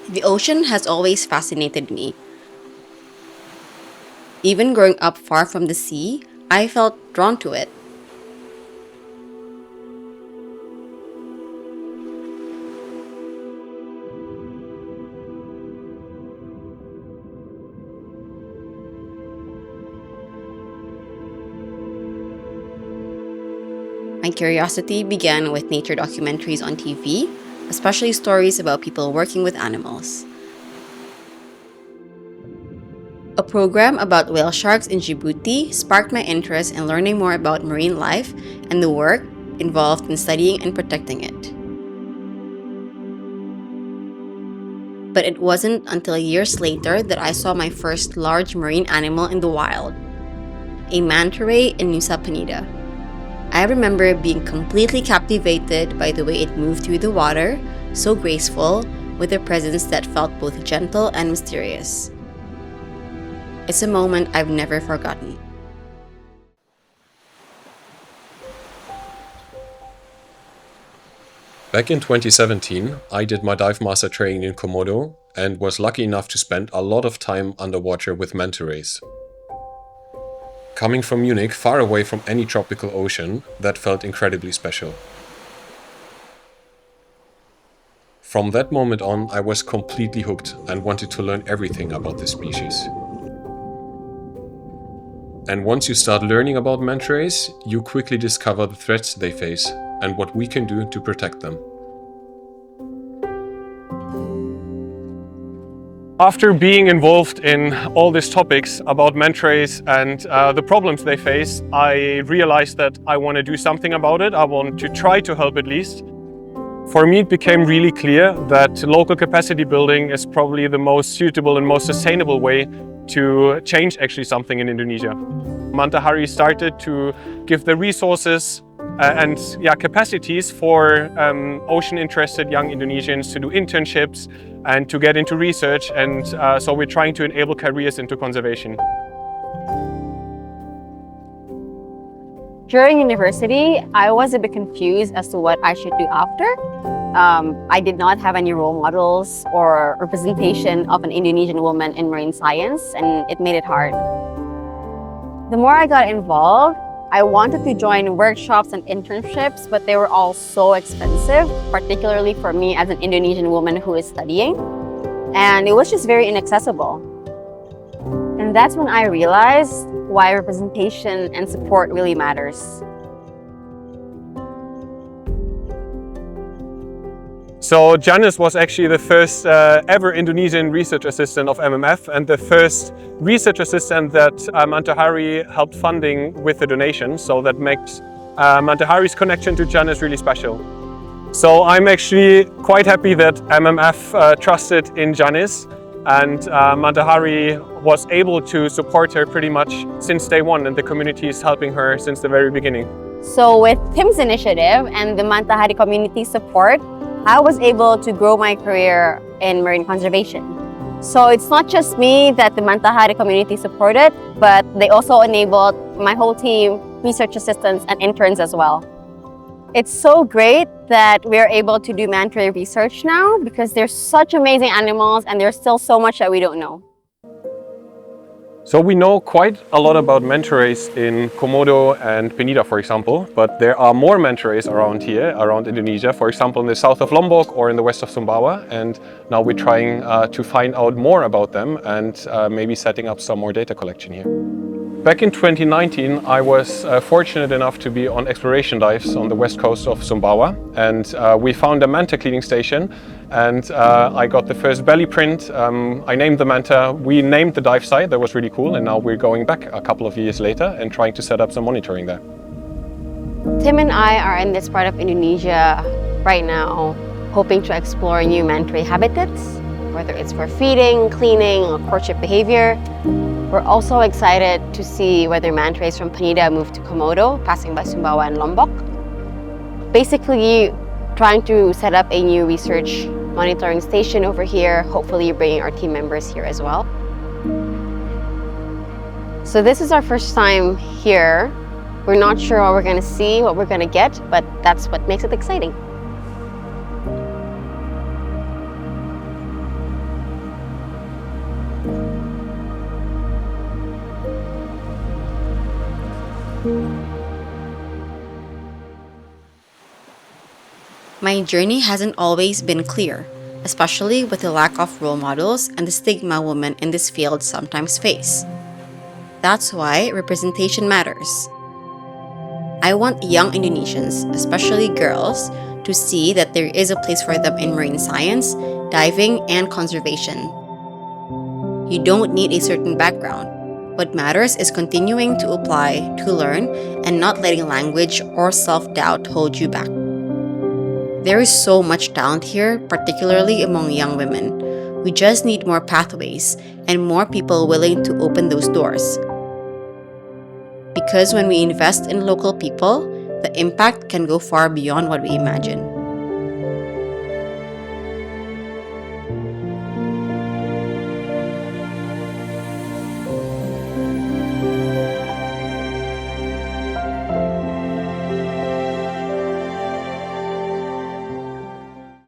The ocean has always fascinated me. Even growing up far from the sea, I felt drawn to it. My curiosity began with nature documentaries on TV, especially stories about people working with animals. A program about whale sharks in Djibouti sparked my interest in learning more about marine life and the work involved in studying and protecting it. But it wasn't until years later that I saw my first large marine animal in the wild, a manta ray in Nusa Penida. I remember being completely captivated by the way it moved through the water, so graceful, with a presence that felt both gentle and mysterious. It's a moment I've never forgotten. Back in 2017, I did my dive master training in Komodo and was lucky enough to spend a lot of time underwater with manta rays. Coming from Munich, far away from any tropical ocean, that felt incredibly special. From that moment on, I was completely hooked and wanted to learn everything about this species. And once you start learning about manta rays, you quickly discover the threats they face and what we can do to protect them. After being involved in all these topics about manta rays and the problems they face, I realized that I want to do something about it. I want to try to help at least. For me, it became really clear that local capacity building is probably the most suitable and most sustainable way to change actually something in Indonesia. MANTAHARI started to give the resources and capacities for ocean-interested young Indonesians to do internships and to get into research, and so we're trying to enable careers into conservation. During university, I was a bit confused as to what I should do after. I did not have any role models or representation of an Indonesian woman in marine science, and it made it hard. The more I got involved, I wanted to join workshops and internships, but they were all so expensive, particularly for me as an Indonesian woman who is studying. And it was just very inaccessible. And that's when I realized why representation and support really matters. So Janis was actually the first ever Indonesian research assistant of MMF and the first research assistant that MANTAHARI helped funding with a donation. So that makes MANTAHARI's connection to Janis really special. So I'm actually quite happy that MMF trusted in Janis, and MANTAHARI was able to support her pretty much since day one, and the community is helping her since the very beginning. So with Tim's initiative and the MANTAHARI community support, I was able to grow my career in marine conservation. So it's not just me that the MANTAHARI community supported, but they also enabled my whole team, research assistants and interns as well. It's so great that we're able to do manta ray research now because there's such amazing animals and there's still so much that we don't know. So we know quite a lot about manta rays in Komodo and Penida, for example, but there are more manta rays around here, around Indonesia, for example in the south of Lombok or in the west of Sumbawa, and now we're trying to find out more about them and maybe setting up some more data collection here. Back in 2019, I was fortunate enough to be on exploration dives on the west coast of Sumbawa, and we found a manta cleaning station, and I got the first belly print. I named the manta, we named the dive site, that was really cool, and now we're going back a couple of years later and trying to set up some monitoring there. Tim and I are in this part of Indonesia right now, hoping to explore new manta ray habitats, whether it's for feeding, cleaning, or courtship behavior. We're also excited to see whether manta rays from Penida move to Komodo, passing by Sumbawa and Lombok. Basically, trying to set up a new research monitoring station over here, hopefully bringing our team members here as well. So this is our first time here. We're not sure what we're going to see, what we're going to get, but that's what makes it exciting. My journey hasn't always been clear, especially with the lack of role models and the stigma women in this field sometimes face. That's why representation matters. I want young Indonesians, especially girls, to see that there is a place for them in marine science, diving, and conservation. You don't need a certain background. What matters is continuing to apply, to learn, and not letting language or self-doubt hold you back. There is so much talent here, particularly among young women. We just need more pathways and more people willing to open those doors. Because when we invest in local people, the impact can go far beyond what we imagine.